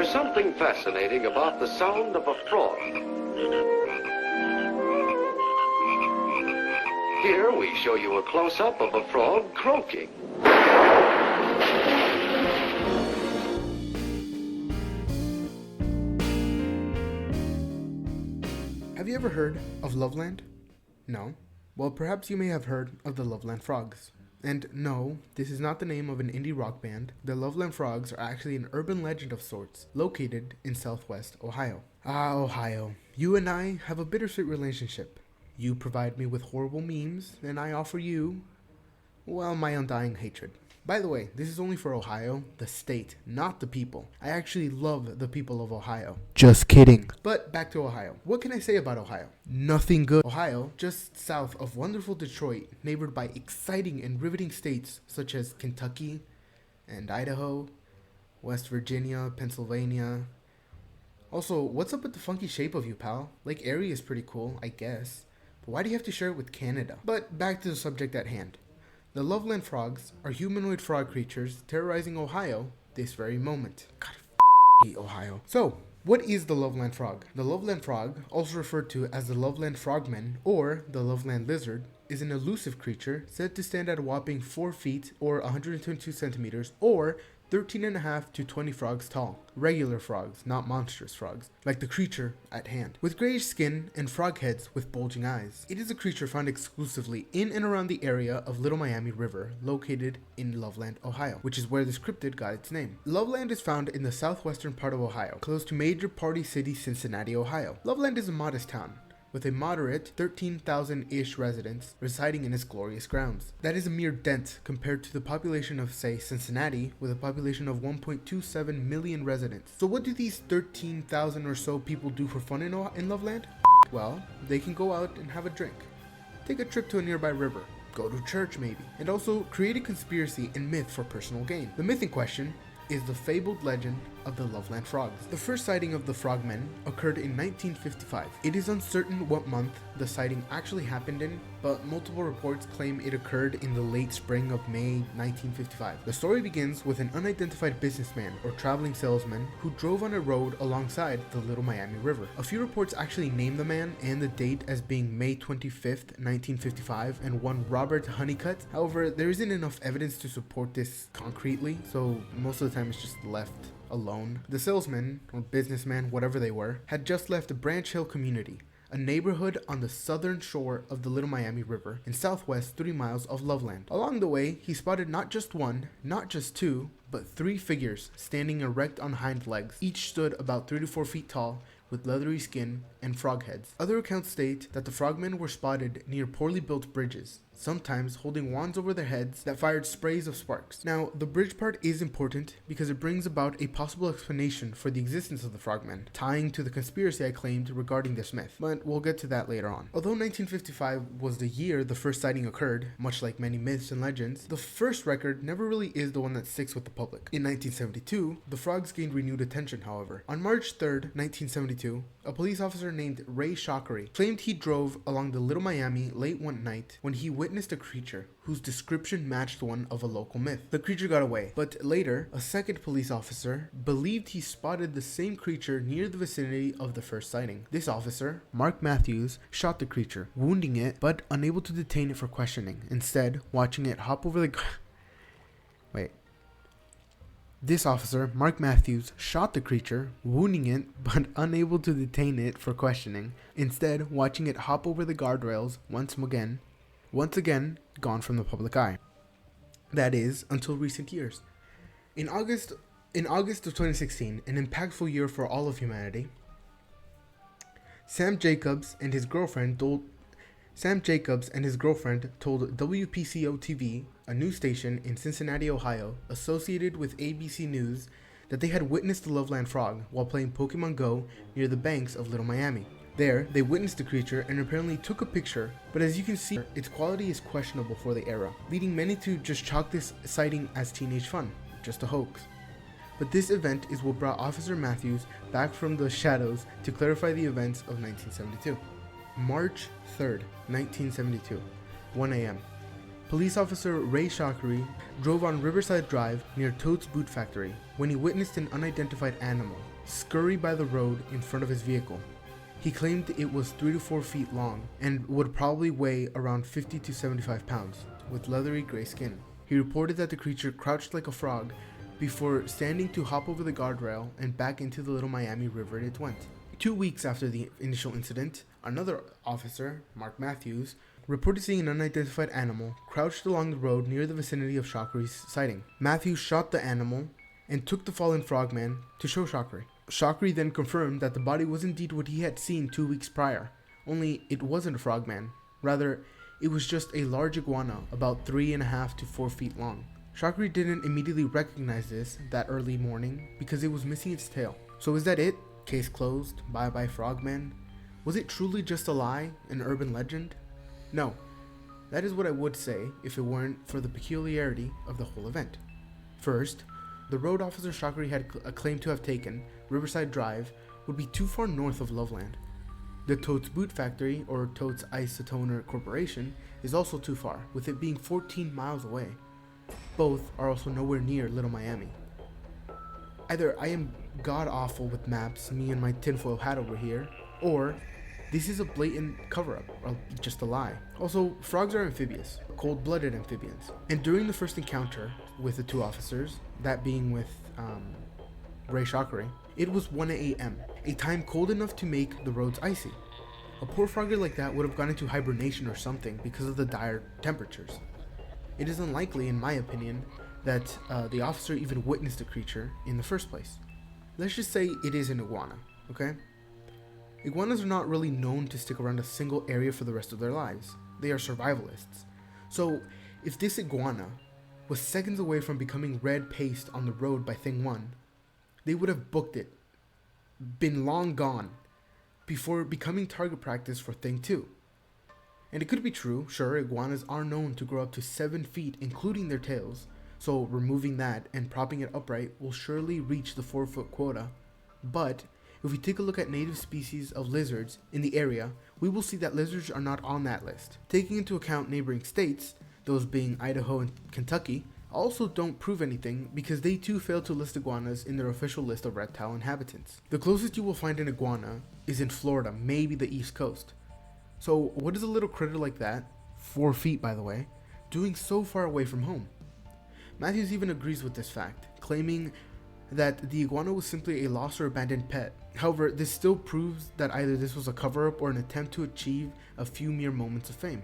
There's something fascinating about the sound of a frog. Here we show you a close-up of a frog croaking. Have you ever heard of Loveland? No? Well, perhaps you may have heard of the Loveland Frogs. And no, this is not the name of an indie rock band. The Loveland Frogs are actually an urban legend of sorts, located in southwest Ohio. Ah, Ohio. You and I have a bittersweet relationship. You provide me with horrible memes, and I offer you, well, my undying hatred. By the way, this is only for Ohio, the state, not the people. I actually love the people of Ohio. Just kidding. But back to Ohio. What can I say about Ohio? Nothing good. Ohio, just south of wonderful Detroit, neighbored by exciting and riveting states such as Kentucky and Idaho, West Virginia, Pennsylvania. Also, what's up with the funky shape of you, pal? Lake Erie is pretty cool, I guess. But why do you have to share it with Canada? But back to the subject at hand. The Loveland Frogs are humanoid frog creatures terrorizing Ohio this very moment. God, hate Ohio. So, what is the Loveland Frog? The Loveland Frog, also referred to as the Loveland Frogman or the Loveland Lizard, is an elusive creature said to stand at a whopping 4 feet or 122 centimeters or 13.5 to 20 frogs tall. Regular frogs, not monstrous frogs, like the creature at hand. With grayish skin and frog heads with bulging eyes. It is a creature found exclusively in and around the area of Little Miami River, located in Loveland, Ohio, which is where this cryptid got its name. Loveland is found in the southwestern part of Ohio, close to major party city Cincinnati, Ohio. Loveland is a modest town, with a moderate 13,000-ish residents residing in its glorious grounds. That is a mere dent compared to the population of, say, Cincinnati, with a population of 1.27 million residents. So what do these 13,000 or so people do for fun in Loveland? Well, they can go out and have a drink, take a trip to a nearby river, go to church maybe, and also create a conspiracy and myth for personal gain. The myth in question is the fabled legend of the Loveland Frogs. The first sighting of the frogmen occurred in 1955. It is uncertain what month the sighting actually happened in, but multiple reports claim it occurred in the late spring of May 1955. The story begins with an unidentified businessman or traveling salesman who drove on a road alongside the Little Miami River. A few reports actually name the man and the date as being May 25th, 1955, and one Robert Honeycutt. However, there isn't enough evidence to support this concretely, so most of the time it's just left alone. The salesman, or businessman, whatever they were, had just left Branch Hill community, a neighborhood on the southern shore of the Little Miami River in southwest 3 miles of Loveland. Along the way, he spotted not just one, not just two, but 3 figures standing erect on hind legs. Each stood about 3 to 4 feet tall, with leathery skin and frog heads. Other accounts state that the frogmen were spotted near poorly built bridges, sometimes holding wands over their heads that fired sprays of sparks. Now, the bridge part is important because it brings about a possible explanation for the existence of the frogmen, tying to the conspiracy I claimed regarding this myth, but we'll get to that later on. Although 1955 was the year the first sighting occurred, much like many myths and legends, the first record never really is the one that sticks with the public. In 1972, the frogs gained renewed attention, however. On March 3rd, 1972, a police officer named Ray Shockery claimed he drove along the Little Miami late one night when he witnessed a creature whose description matched one of a local myth. The creature got away, but later, a second police officer believed he spotted the same creature near the vicinity of the first sighting. This officer, Mark Matthews, shot the creature, wounding it, but unable to detain it for questioning, instead watching it hop over the... This officer, Mark Matthews, shot the creature, wounding it, but unable to detain it for questioning, instead watching it hop over the guardrails once again gone from the public eye. That is, until recent years. In August of 2016, an impactful year for all of humanity, Sam Jacobs and his girlfriend told WPCO-TV, a news station in Cincinnati, Ohio, associated with ABC News, that they had witnessed the Loveland Frog while playing Pokemon Go near the banks of Little Miami. There, they witnessed the creature and apparently took a picture, but as you can see, its quality is questionable for the era, leading many to just chalk this sighting as teenage fun, just a hoax. But this event is what brought Officer Matthews back from the shadows to clarify the events of 1972. March 3rd, 1972, 1 a.m. Police officer Ray Shockery drove on Riverside Drive near Toad's Boot Factory when he witnessed an unidentified animal scurry by the road in front of his vehicle. He claimed it was 3 to 4 feet long and would probably weigh around 50 to 75 pounds, with leathery gray skin. He reported that the creature crouched like a frog before standing to hop over the guardrail and back into the Little Miami River it went. 2 weeks after the initial incident, another officer, Mark Matthews, reported seeing an unidentified animal crouched along the road near the vicinity of Shockery's sighting. Matthews shot the animal and took the fallen frogman to show Shockery. Shockery then confirmed that the body was indeed what he had seen 2 weeks prior, only it wasn't a frogman. Rather, it was just a large iguana about 3.5 to 4 feet long. Shockery didn't immediately recognize this that early morning because it was missing its tail. So is that it? Case closed? Bye bye frogman? Was it truly just a lie, an urban legend? No, that is what I would say if it weren't for the peculiarity of the whole event. First, the road officer Shockery had claimed to have taken, Riverside Drive, would be too far north of Loveland. The Totes Boot Factory, or Totes Isotoner Corporation, is also too far, with it being 14 miles away. Both are also nowhere near Little Miami. Either I am god-awful with maps, me and my tinfoil hat over here, or this is a blatant cover-up, or just a lie. Also, frogs are amphibious, cold-blooded amphibians. And during the first encounter with the two officers, that being with Ray Shockery, it was 1 a.m., a time cold enough to make the roads icy. A poor frogger like that would have gone into hibernation or something because of the dire temperatures. It is unlikely, in my opinion, that the officer even witnessed the creature in the first place. Let's just say it is an iguana, okay? Iguanas are not really known to stick around a single area for the rest of their lives. They are survivalists. So, if this iguana was seconds away from becoming red paste on the road by Thing 1, they would have booked it, been long gone, before becoming target practice for Thing 2. And it could be true, sure, iguanas are known to grow up to 7 feet, including their tails, so removing that and propping it upright will surely reach the 4-foot quota. But if we take a look at native species of lizards in the area, we will see that lizards are not on that list. Taking into account neighboring states, those being Idaho and Kentucky, also don't prove anything because they too fail to list iguanas in their official list of reptile inhabitants. The closest you will find an iguana is in Florida, maybe the East Coast. So what is a little critter like that, 4 feet by the way, doing so far away from home? Matthews even agrees with this fact, claiming that the iguana was simply a lost or abandoned pet. However, this still proves that either this was a cover-up or an attempt to achieve a few mere moments of fame.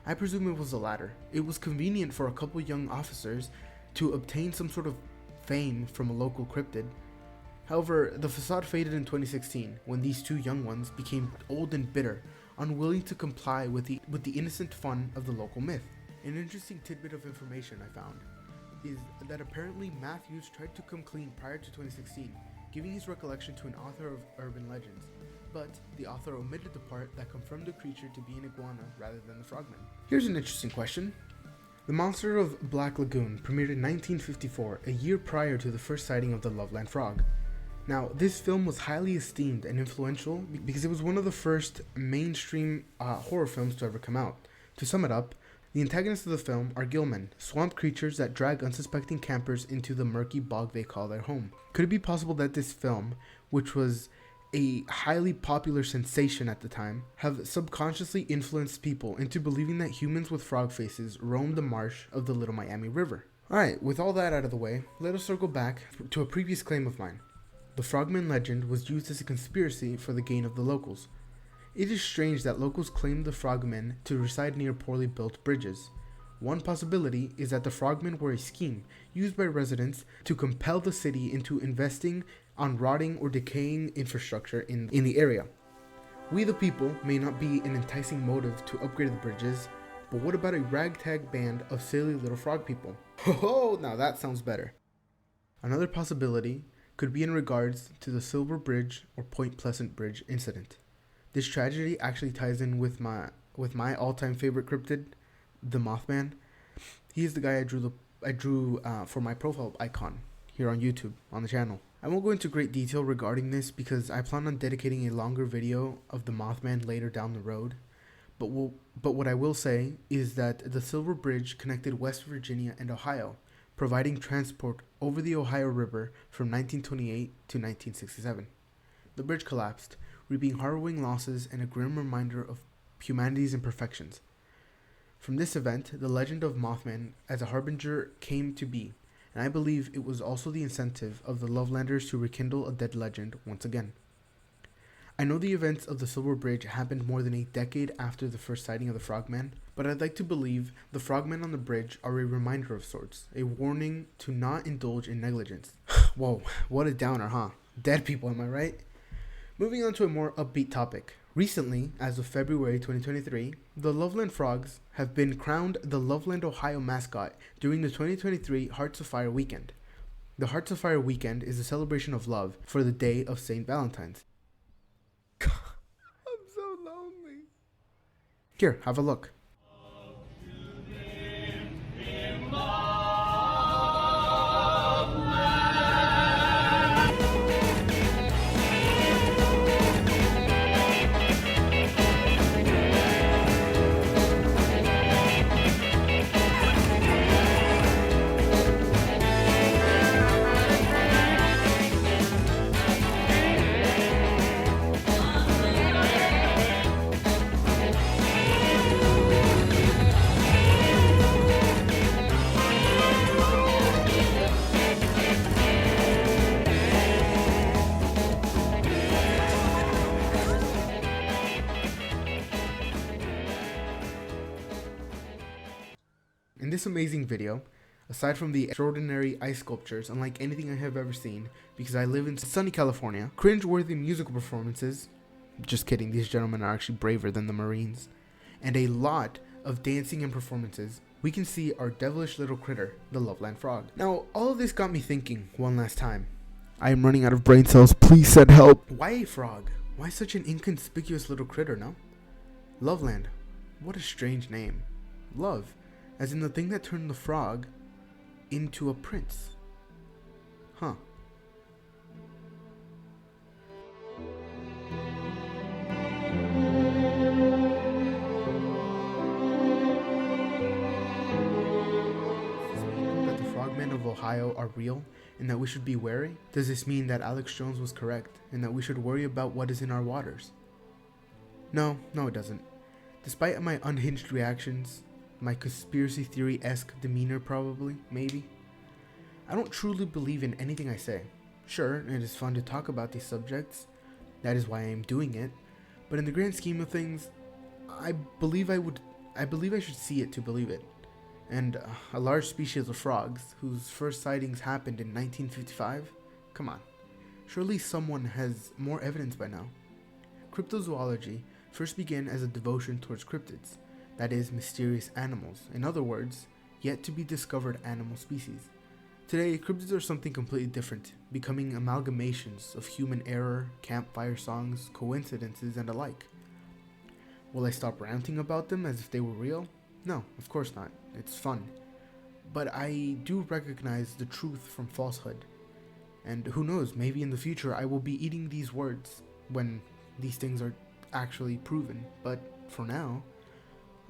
I presume it was the latter. It was convenient for a couple young officers to obtain some sort of fame from a local cryptid. However, the facade faded in 2016 when these two young ones became old and bitter, unwilling to comply with the innocent fun of the local myth. An interesting tidbit of information I found is that apparently Matthews tried to come clean prior to 2016, giving his recollection to an author of urban legends, but the author omitted the part that confirmed the creature to be an iguana rather than the frogman. Here's an interesting question. The Monster of Black Lagoon premiered in 1954, a year prior to the first sighting of the Loveland frog. Now, this film was highly esteemed and influential because it was one of the first mainstream horror films to ever come out. To sum it up, the antagonists of the film are gillmen, swamp creatures that drag unsuspecting campers into the murky bog they call their home. Could it be possible that this film, which was a highly popular sensation at the time, have subconsciously influenced people into believing that humans with frog faces roam the marsh of the Little Miami River? Alright, with all that out of the way, let us circle back to a previous claim of mine. The frogman legend was used as a conspiracy for the gain of the locals. It is strange that locals claimed the frogmen to reside near poorly built bridges. One possibility is that the frogmen were a scheme used by residents to compel the city into investing on rotting or decaying infrastructure in the area. We the people may not be an enticing motive to upgrade the bridges, but what about a ragtag band of silly little frog people? Oh, now that sounds better. Another possibility could be in regards to the Silver Bridge or Point Pleasant Bridge incident. This tragedy actually ties in with my all-time favorite cryptid, the Mothman. He is the guy I drew for my profile icon here on YouTube on the channel. I won't go into great detail regarding this because I plan on dedicating a longer video of the Mothman later down the road. But what I will say is that the Silver Bridge connected West Virginia and Ohio, providing transport over the Ohio River from 1928 to 1967. The bridge collapsed, reaping harrowing losses and a grim reminder of humanity's imperfections. From this event, the legend of Mothman as a harbinger came to be, and I believe it was also the incentive of the Lovelanders to rekindle a dead legend once again. I know the events of the Silver Bridge happened more than a decade after the first sighting of the Frogman, but I'd like to believe the Frogmen on the bridge are a reminder of sorts, a warning to not indulge in negligence. Whoa, what a downer, huh? Dead people, am I right? Moving on to a more upbeat topic. Recently, as of February 2023, the Loveland Frogs have been crowned the Loveland, Ohio mascot during the 2023 Hearts of Fire weekend. The Hearts of Fire weekend is a celebration of love for the day of St. Valentine's. I'm so lonely. Here, have a look. In this amazing video, aside from the extraordinary ice sculptures unlike anything I have ever seen, because I live in sunny California, cringe-worthy musical performances, just kidding, these gentlemen are actually braver than the Marines, and a lot of dancing and performances, we can see our devilish little critter, the Loveland Frog. Now, all of this got me thinking one last time. I am running out of brain cells, please send help. Why a frog? Why such an inconspicuous little critter, no? Loveland, what a strange name. Love, as in the thing that turned the frog into a prince. Huh. That the frogmen of Ohio are real and that we should be wary? Does this mean that Alex Jones was correct and that we should worry about what is in our waters? No, it doesn't. Despite my unhinged reactions, my conspiracy theory-esque demeanor probably, maybe, I don't truly believe in anything I say. Sure, it is fun to talk about these subjects, that is why I am doing it, but in the grand scheme of things, I believe I should see it to believe it. And a large species of frogs, whose first sightings happened in 1955? Come on, surely someone has more evidence by now. Cryptozoology first began as a devotion towards cryptids, that is, mysterious animals. In other words, yet to be discovered animal species. Today, cryptids are something completely different, becoming amalgamations of human error, campfire songs, coincidences, and alike. Will I stop ranting about them as if they were real? No, of course not. It's fun. But I do recognize the truth from falsehood. And who knows, maybe in the future I will be eating these words when these things are actually proven. But for now,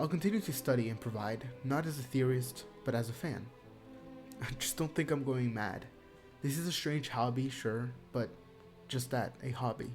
I'll continue to study and provide, not as a theorist, but as a fan. I just don't think I'm going mad. This is a strange hobby, sure, but just that, a hobby.